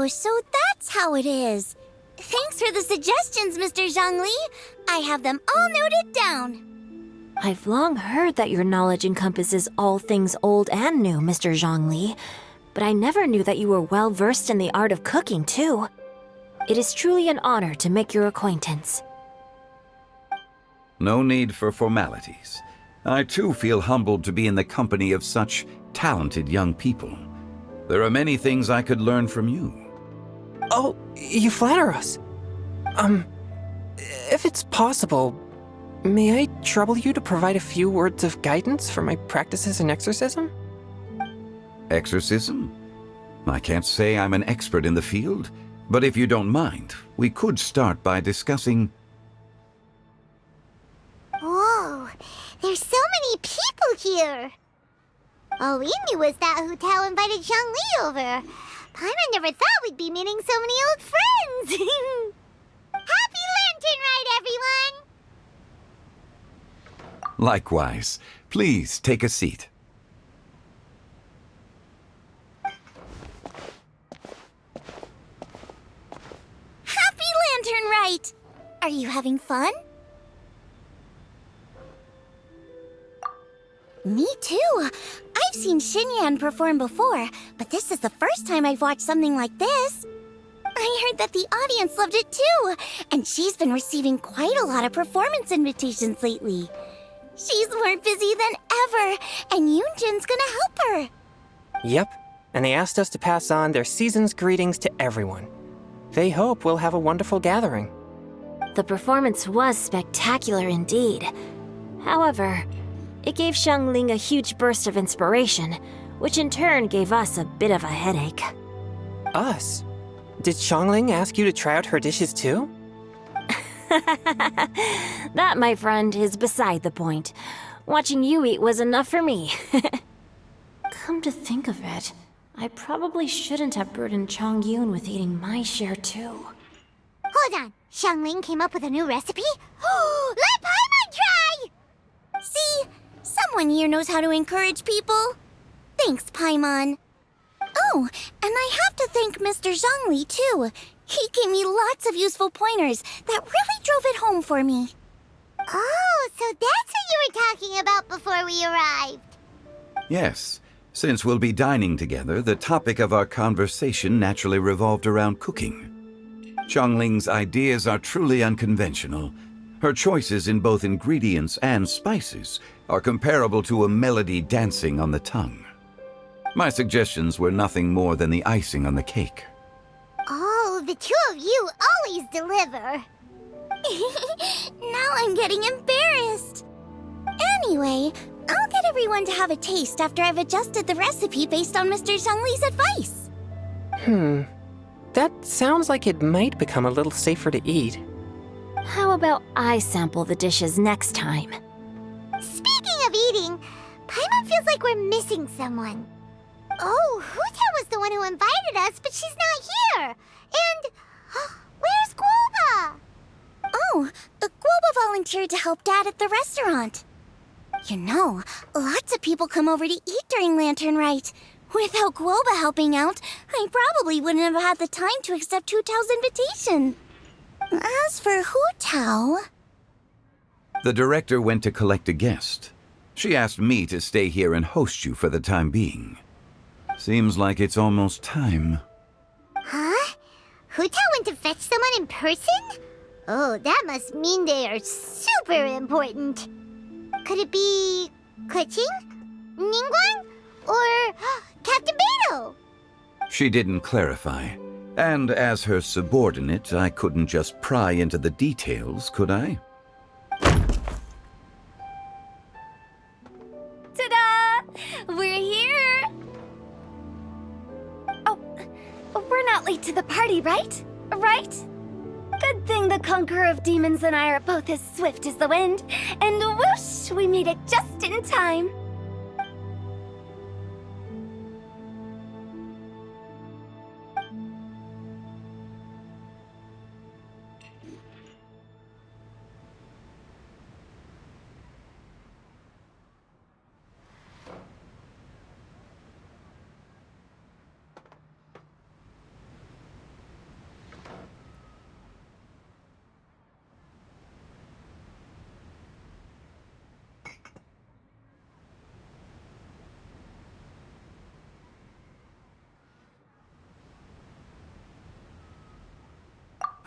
Oh, so that's how it is. Thanks for the suggestions, Mr. Zhongli. I have them all noted down. I've long heard that your knowledge encompasses all things old and new, Mr. Zhongli, but I never knew that you were well versed in the art of cooking, too. It is truly an honor to make your acquaintance. No need for formalities. I too feel humbled to be in the company of such talented young people. There are many things I could learn from you. Oh, you flatter us. If it's possible, may I trouble you to provide a few words of guidance for my practices in exorcism? Exorcism? I can't say I'm an expert in the field, but if you don't mind, we could start by discussing... Whoa, there's so many people here. All we knew was that Hu Tao invited Zhongli over. Paimon never thought we'd be meeting so many old friends. Happy Lantern Rite, everyone! Likewise. Please take a seat. Happy Lantern Rite! Are you having fun? Me too. I've seen Xinyan perform before, but this is the first time I've watched something like this. I heard that the audience loved it too, and she's been receiving quite a lot of performance invitations lately. She's more busy than ever, and Yoonjin's gonna help her. Yep, and they asked us to pass on their season's greetings to everyone. They hope we'll have a wonderful gathering. The performance was spectacular indeed. However, it gave Xiangling a huge burst of inspiration, which in turn gave us a bit of a headache. Us? Did Xiangling ask you to try out her dishes too? That, my friend, is beside the point. Watching you eat was enough for me. Come to think of it, I probably shouldn't have burdened Chongyun with eating my share too. Hold on, Xiangling came up with a new recipe? Let Paimon try! See? Someone here knows how to encourage people. Thanks, Paimon. Oh, and I have to thank Mr. Zhongli, too. He gave me lots of useful pointers that really drove it home for me. Oh, so that's what you were talking about before we arrived. Yes. Since we'll be dining together, the topic of our conversation naturally revolved around cooking. Xiangling's ideas are truly unconventional. Her choices in both ingredients and spices are comparable to a melody dancing on the tongue. My suggestions were nothing more than the icing on the cake. Oh, the two of you always deliver. Now I'm getting embarrassed. Anyway, I'll get everyone to have a taste after I've adjusted the recipe based on Mr. Zhongli's advice. That sounds like it might become a little safer to eat. How about I sample the dishes next time? Speaking of eating, Paimon feels like we're missing someone. Oh, Huta was the one who invited us, but she's not here. And where's Guoba? Oh, Guoba volunteered to help Dad at the restaurant. You know, lots of people come over to eat during Lantern Rite. Without Guoba helping out, I probably wouldn't have had the time to accept Hu Tao's invitation. As for Hu Tao... The director went to collect a guest. She asked me to stay here and host you for the time being. Seems like it's almost time. Huh? Hu Tao went to fetch someone in person? Oh, that must mean they are super important. Could it be... Keqing? Ningguang? Or Captain Beto? She didn't clarify. And as her subordinate, I couldn't just pry into the details, could I? Ta-da! We're here! Oh, we're not late to the party, right? Right? Good thing the Conqueror of Demons and I are both as swift as the wind. And whoosh, we made it just in time.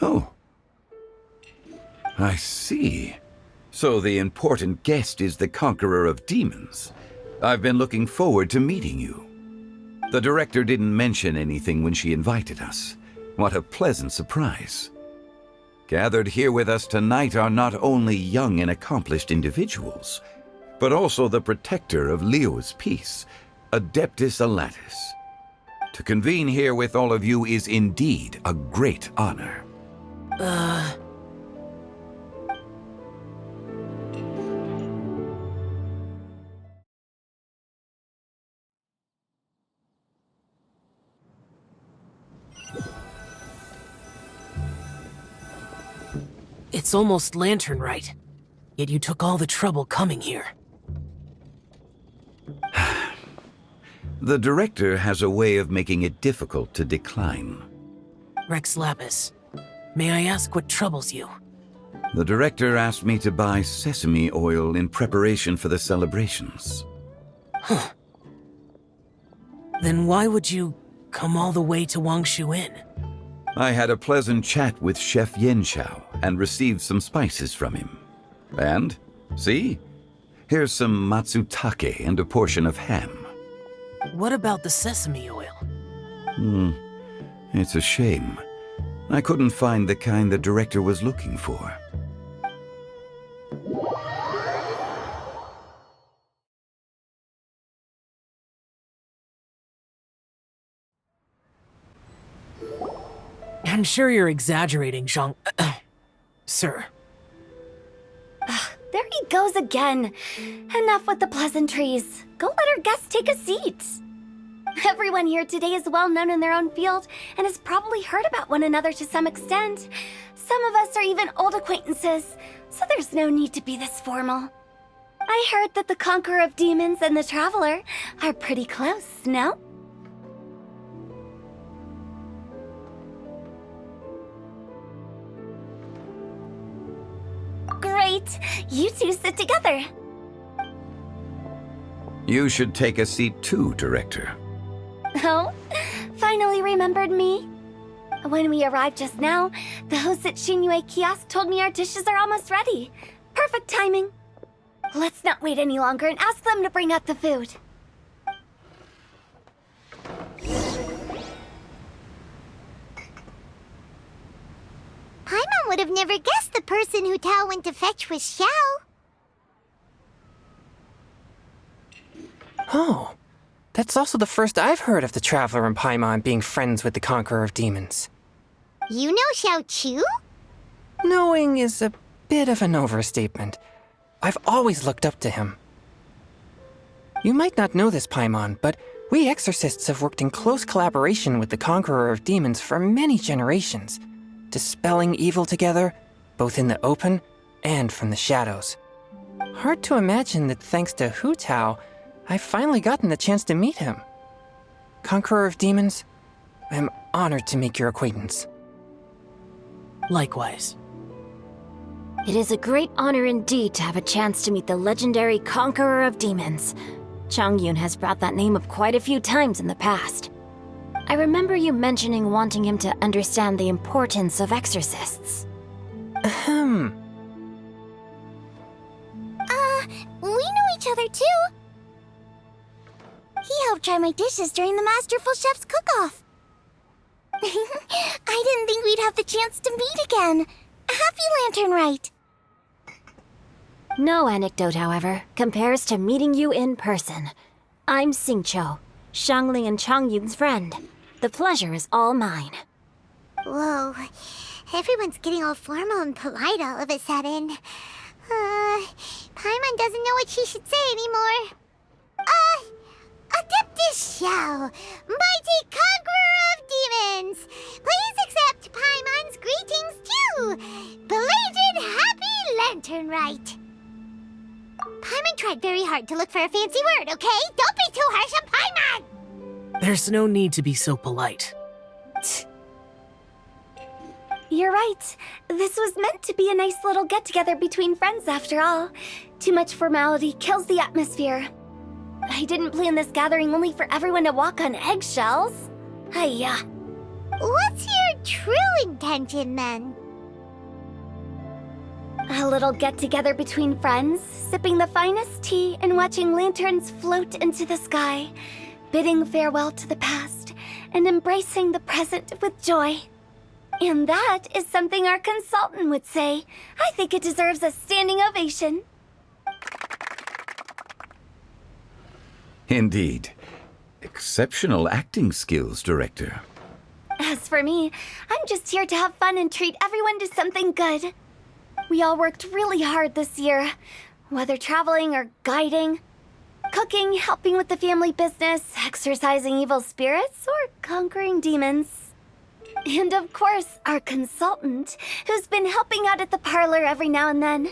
Oh. I see. So the important guest is the conqueror of demons. I've been looking forward to meeting you. The director didn't mention anything when she invited us. What a pleasant surprise. Gathered here with us tonight are not only young and accomplished individuals, but also the protector of Leo's peace, Adeptus Alatus. To convene here with all of you is indeed a great honor. It's almost lantern right, yet you took all the trouble coming here. The director has a way of making it difficult to decline. Rex Lapis, may I ask what troubles you? The director asked me to buy sesame oil in preparation for the celebrations. Huh. Then why would you come all the way to Wangshu Inn? I had a pleasant chat with Chef Yenchao and received some spices from him. And, see? Here's some matsutake and a portion of ham. What about the sesame oil? It's a shame. I couldn't find the kind the director was looking for. I'm sure you're exaggerating, Zhang... Sir. There he goes again. Enough with the pleasantries. Go let our guests take a seat. Everyone here today is well known in their own field and has probably heard about one another to some extent. Some of us are even old acquaintances, so there's no need to be this formal. I heard that the Conqueror of Demons and the Traveler are pretty close, no? Great! You two sit together. You should take a seat too, Director. Oh, finally remembered me. When we arrived just now, the host at Shinue Kiosk told me our dishes are almost ready. Perfect timing. Let's not wait any longer and ask them to bring out the food. Paimon would have never guessed the person who Tao went to fetch was Xiao. Oh, that's also the first I've heard of the Traveler and Paimon being friends with the Conqueror of Demons. You know Xiao Chu? Knowing is a bit of an overstatement. I've always looked up to him. You might not know this, Paimon, but we exorcists have worked in close collaboration with the Conqueror of Demons for many generations, dispelling evil together, both in the open and from the shadows. Hard to imagine that thanks to Hu Tao, I've finally gotten the chance to meet him. Conqueror of Demons, I'm honored to make your acquaintance. Likewise. It is a great honor indeed to have a chance to meet the legendary Conqueror of Demons. Changyun has brought that name up quite a few times in the past. I remember you mentioning wanting him to understand the importance of exorcists. We know each other too. He helped try my dishes during the Masterful Chef's cook-off. I didn't think we'd have the chance to meet again. Happy Lantern Rite. No anecdote, however, compares to meeting you in person. I'm Xingqiu, Shangling and Changyun's friend. The pleasure is all mine. Whoa, everyone's getting all formal and polite all of a sudden. Paimon doesn't know what she should say anymore. Adeptus Xiao, mighty conqueror of demons, please accept Paimon's greetings too. Belated Happy Lantern Rite. Paimon tried very hard to look for a fancy word, okay? Don't be too harsh on Paimon! There's no need to be so polite. You're right. This was meant to be a nice little get-together between friends after all. Too much formality kills the atmosphere. I didn't plan this gathering only for everyone to walk on eggshells. Hiya. What's your true intention, then? A little get-together between friends, sipping the finest tea and watching lanterns float into the sky, bidding farewell to the past and embracing the present with joy. And that is something our consultant would say. I think it deserves a standing ovation. Indeed. Exceptional acting skills, Director. As for me, I'm just here to have fun and treat everyone to something good. We all worked really hard this year, whether traveling or guiding, cooking, helping with the family business, exorcising evil spirits, or conquering demons. And of course, our consultant, who's been helping out at the parlor every now and then.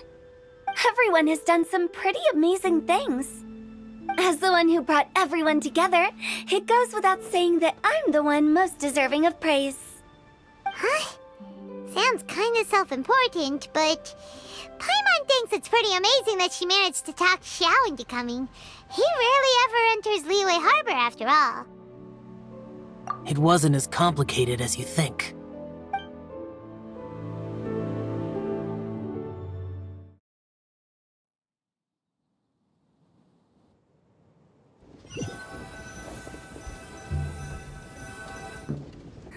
Everyone has done some pretty amazing things. As the one who brought everyone together, it goes without saying that I'm the one most deserving of praise. Huh? Sounds kinda self-important, but Paimon thinks it's pretty amazing that she managed to talk Xiao into coming. He rarely ever enters Liyue Harbor after all. It wasn't as complicated as you think.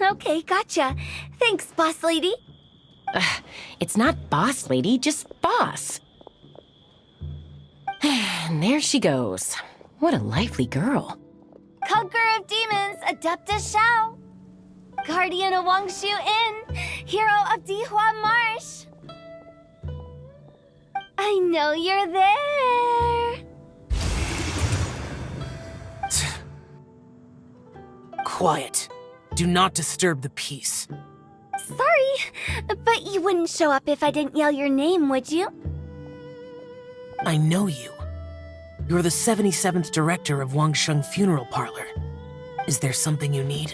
Okay, gotcha. Thanks, boss lady. It's not boss lady, just boss. And there she goes. What a lively girl. Conqueror of demons, Adeptus Xiao. Guardian of Wangshu Inn, hero of Dihua Marsh. I know you're there. Quiet. Do not disturb the peace. Sorry, but you wouldn't show up if I didn't yell your name, would you? I know you. You're the 77th director of Wangsheng Funeral Parlor. Is there something you need?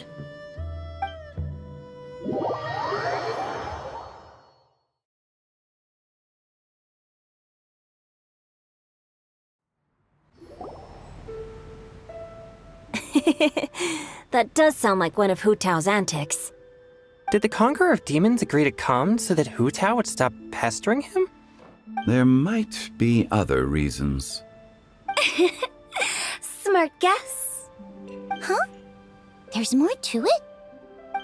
That does sound like one of Hu Tao's antics. Did the Conqueror of Demons agree to come so that Hu Tao would stop pestering him? There might be other reasons. Smart guess. Huh? There's more to it?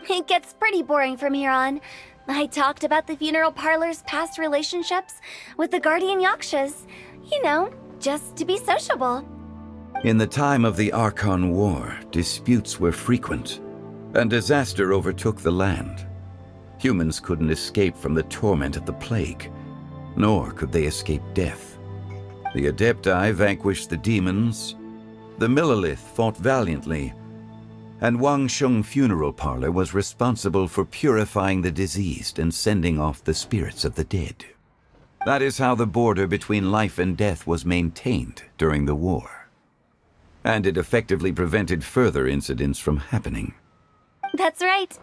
It gets pretty boring from here on. I talked about the funeral parlor's past relationships with the guardian yakshas. You know, just to be sociable. In the time of the Archon War, disputes were frequent, and disaster overtook the land. Humans couldn't escape from the torment of the plague, nor could they escape death. The Adepti vanquished the demons, the Millelith fought valiantly, and Wangsheng Funeral Parlor was responsible for purifying the diseased and sending off the spirits of the dead. That is how the border between life and death was maintained during the war. And it effectively prevented further incidents from happening. That's right.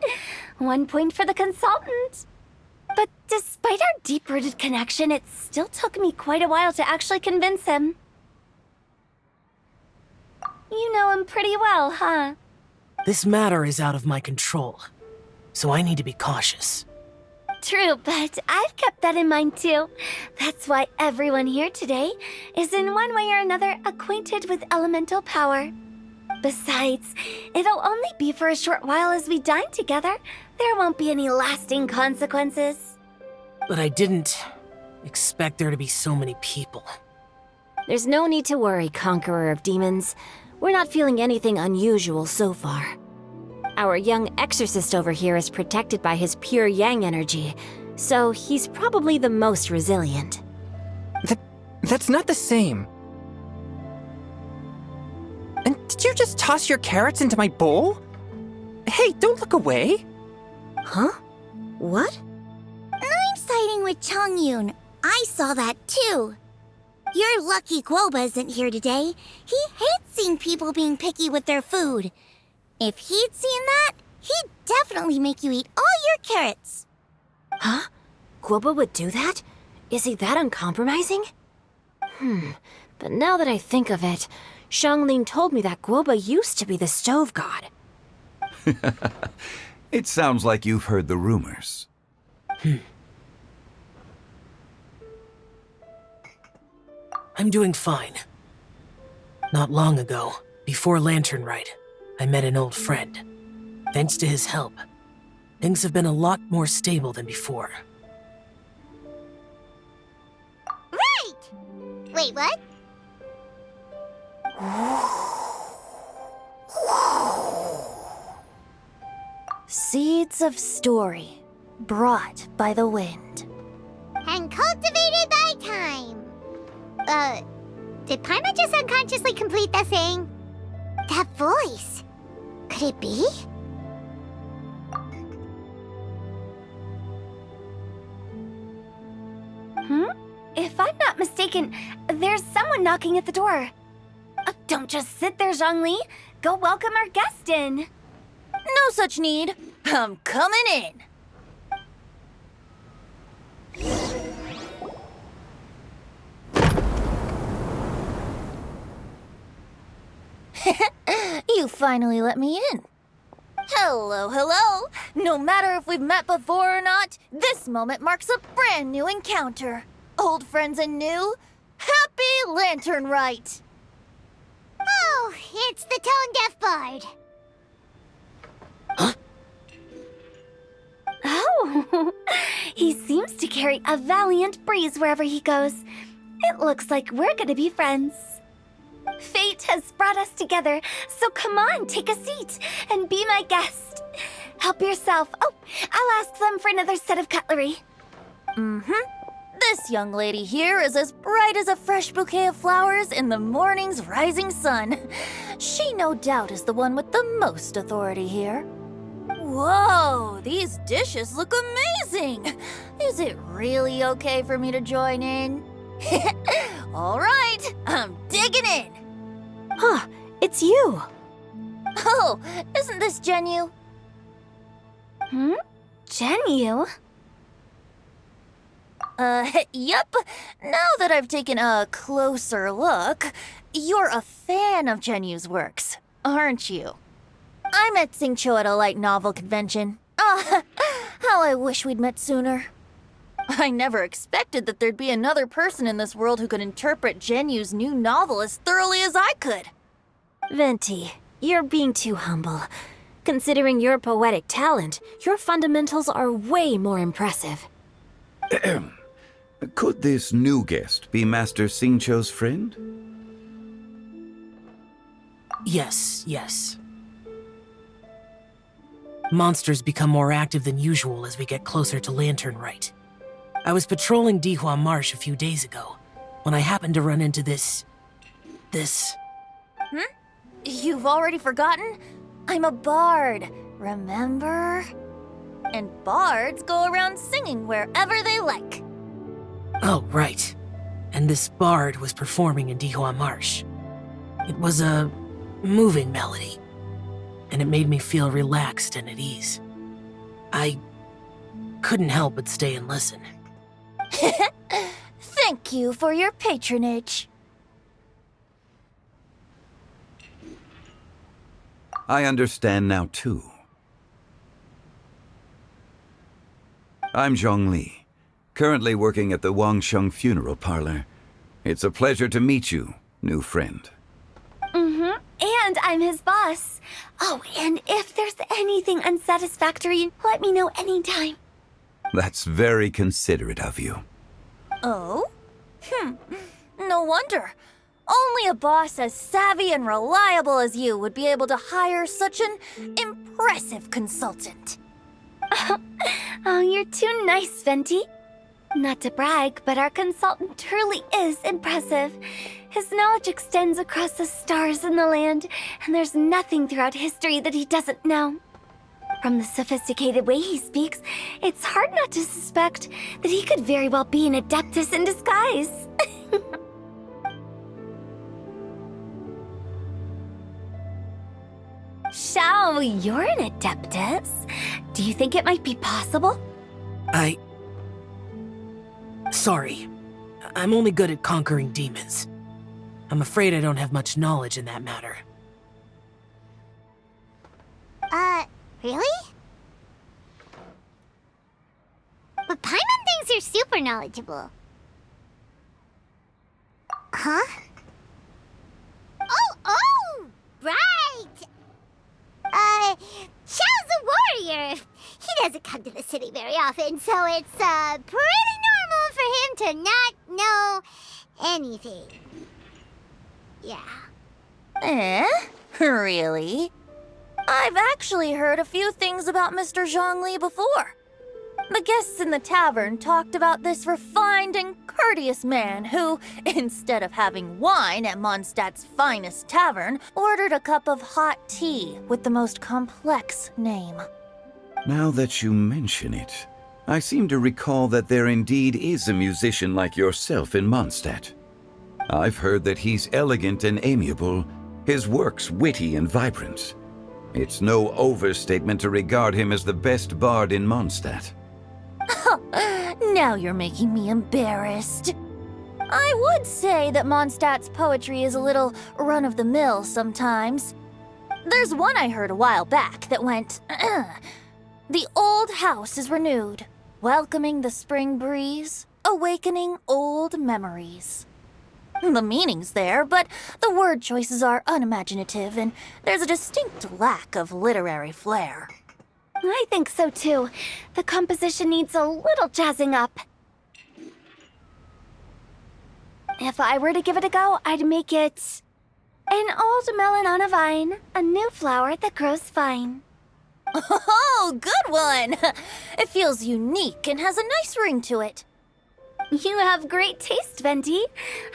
1 point for the consultant. But despite our deep-rooted connection, it still took me quite a while to actually convince him. You know him pretty well, huh? This matter is out of my control, so I need to be cautious. True, but I've kept that in mind too. That's why everyone here today is in one way or another acquainted with elemental power. Besides, it'll only be for a short while as we dine together. There won't be any lasting consequences. But I didn't expect there to be so many people. There's no need to worry, Conqueror of Demons. We're not feeling anything unusual so far. Our young exorcist over here is protected by his pure yang energy, so he's probably the most resilient. That's not the same. And did you just toss your carrots into my bowl? Hey, don't look away. Huh? What? I'm siding with Chongyun. I saw that too. You're lucky Guoba isn't here today. He hates seeing people being picky with their food. If he'd seen that, he'd definitely make you eat all your carrots. Huh? Guoba would do that? Is he that uncompromising? But now that I think of it, Xiangling told me that Guoba used to be the stove god. It sounds like you've heard the rumors. I'm doing fine. Not long ago, before Lantern Rite, I met an old friend. Thanks to his help, things have been a lot more stable than before. Right! Wait, what? Seeds of story, brought by the wind. And cultivated by time. Did Paimon just unconsciously complete that saying? That voice. Could it be? If I'm not mistaken, there's someone knocking at the door. Don't just sit there, Zhongli. Go welcome our guest in. No such need. I'm coming in. You finally let me in. Hello, hello. No matter if we've met before or not, this moment marks a brand new encounter. Old friends and new. Happy Lantern Rite. Oh, it's the tone-deaf bard. Oh, he seems to carry a valiant breeze wherever he goes. It looks like we're gonna be friends. Fate has brought us together, so come on, take a seat and be my guest. Help yourself. Oh, I'll ask them for another set of cutlery. This young lady here is as bright as a fresh bouquet of flowers in the morning's rising sun. She no doubt is the one with the most authority here. Whoa, these dishes look amazing! Is it really okay for me to join in? All right, I'm digging in! Huh, it's you. Oh, isn't this Genyu? Genyu? Yep. Now that I've taken a closer look, you're a fan of Genyu's works, aren't you? I met Xingqiu at a light novel convention. Ah, how I wish we'd met sooner. I never expected that there'd be another person in this world who could interpret Genyu's new novel as thoroughly as I could. Venti, you're being too humble. Considering your poetic talent, your fundamentals are way more impressive. Could this new guest be Master Xingqiu's friend? Yes. Monsters become more active than usual as we get closer to Lantern Rite. I was patrolling Dihua Marsh a few days ago, when I happened to run into this... You've already forgotten? I'm a bard, remember? And bards go around singing wherever they like. Oh, right. And this bard was performing in Dihua Marsh. It was a moving melody, and it made me feel relaxed and at ease. I couldn't help but stay and listen. Thank you for your patronage. I understand now, too. I'm Zhongli, currently working at the Wangsheng Funeral Parlor. It's a pleasure to meet you, new friend. And I'm his boss. Oh, and if there's anything unsatisfactory, let me know anytime. That's very considerate of you. Oh? No wonder. Only a boss as savvy and reliable as you would be able to hire such an impressive consultant. Oh, you're too nice, Venti. Not to brag, but our consultant truly is impressive. His knowledge extends across the stars and the land, and there's nothing throughout history that he doesn't know. From the sophisticated way he speaks, it's hard not to suspect that he could very well be an adeptus in disguise. Shao, you're an adeptus. Do you think it might be possible? Sorry. I'm only good at conquering demons. I'm afraid I don't have much knowledge in that matter. Really? knowledgeable. Huh? Oh, right! Xiao's a warrior. He doesn't come to the city very often, so it's, pretty normal for him to not know anything. Yeah. Really? I've actually heard a few things about Mr. Zhongli before. The guests in the tavern talked about this refined and courteous man who, instead of having wine at Mondstadt's finest tavern, ordered a cup of hot tea with the most complex name. Now that you mention it, I seem to recall that there indeed is a musician like yourself in Mondstadt. I've heard that he's elegant and amiable, his works witty and vibrant. It's no overstatement to regard him as the best bard in Mondstadt. Now you're making me embarrassed. I would say that Mondstadt's poetry is a little run-of-the-mill sometimes. There's one I heard a while back that went, "The old house is renewed, welcoming the spring breeze, awakening old memories." The meaning's there, but the word choices are unimaginative, and there's a distinct lack of literary flair. I think so too. The composition needs a little jazzing up. If I were to give it a go, I'd make it an old melon on a vine, a new flower that grows fine. Oh, good one! It feels unique and has a nice ring to it. You have great taste, Venti.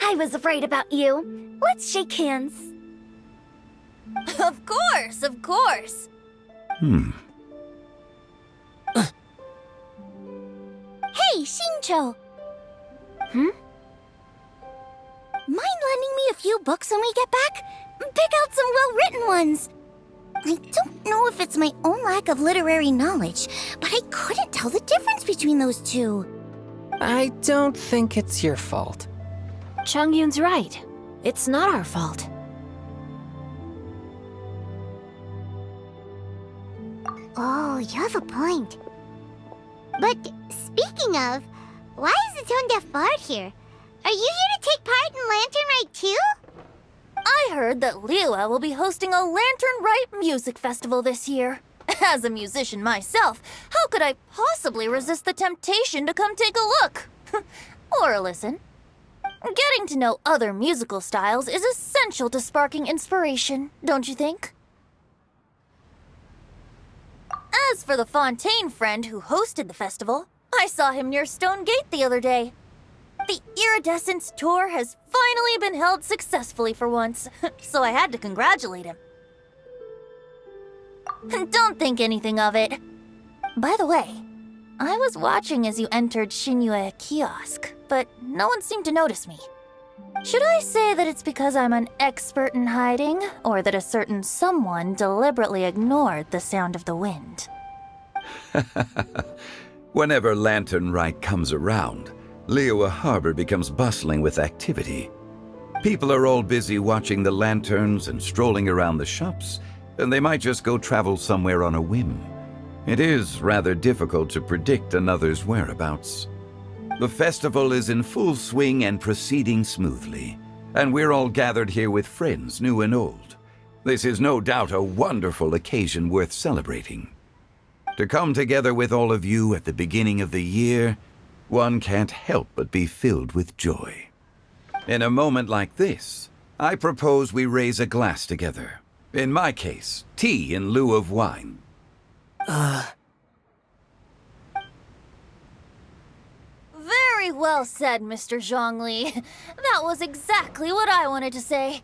I was afraid about you. Let's shake hands. Of course, of course. Hey, Xingqiu! Mind lending me a few books when we get back? Pick out some well-written ones. I don't know if it's my own lack of literary knowledge, but I couldn't tell the difference between those two. I don't think it's your fault. Chongyun's right. It's not our fault. Oh, you have a point. But speaking of, why is the tone-deaf bard here? Are you here to take part in Lantern Rite too? I heard that Liua will be hosting a Lantern Rite music festival this year. As a musician myself, how could I possibly resist the temptation to come take a look? Or listen. Getting to know other musical styles is essential to sparking inspiration, don't you think? As for the Fontaine friend who hosted the festival, I saw him near Stone Gate the other day. The Iridescence tour has finally been held successfully for once, so I had to congratulate him. Don't think anything of it. By the way, I was watching as you entered Shinyue Kiosk, but no one seemed to notice me. Should I say that it's because I'm an expert in hiding, or that a certain someone deliberately ignored the sound of the wind? Whenever Lantern Rite comes around, Liua Harbor becomes bustling with activity. People are all busy watching the lanterns and strolling around the shops, and they might just go travel somewhere on a whim. It is rather difficult to predict another's whereabouts. The festival is in full swing and proceeding smoothly, and we're all gathered here with friends, new and old. This is no doubt a wonderful occasion worth celebrating. To come together with all of you at the beginning of the year, one can't help but be filled with joy. In a moment like this, I propose we raise a glass together. In my case, tea in lieu of wine. Very well said, Mr. Zhongli. That was exactly what I wanted to say.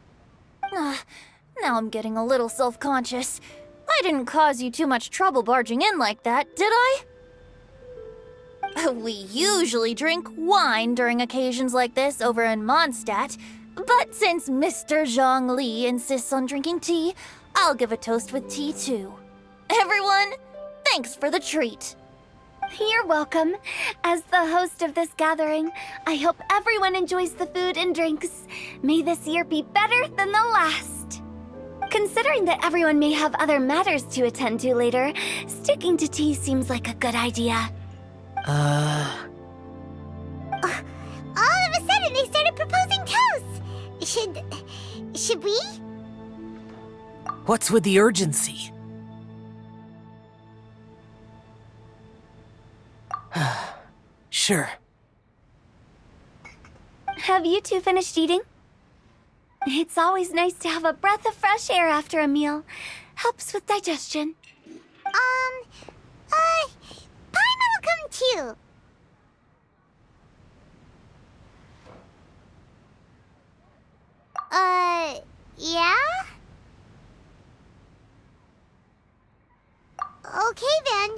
Now I'm getting a little self-conscious. I didn't cause you too much trouble barging in like that, did I? We usually drink wine during occasions like this over in Mondstadt, but since Mr. Zhongli insists on drinking tea, I'll give a toast with tea too. Everyone, thanks for the treat. You're welcome. As the host of this gathering, I hope everyone enjoys the food and drinks. May this year be better than the last. Considering that everyone may have other matters to attend to later, sticking to tea seems like a good idea. Should we? What's with the urgency? Sure. Have you two finished eating? It's always nice to have a breath of fresh air after a meal. Helps with digestion. Paimon will come too. Yeah? Okay then.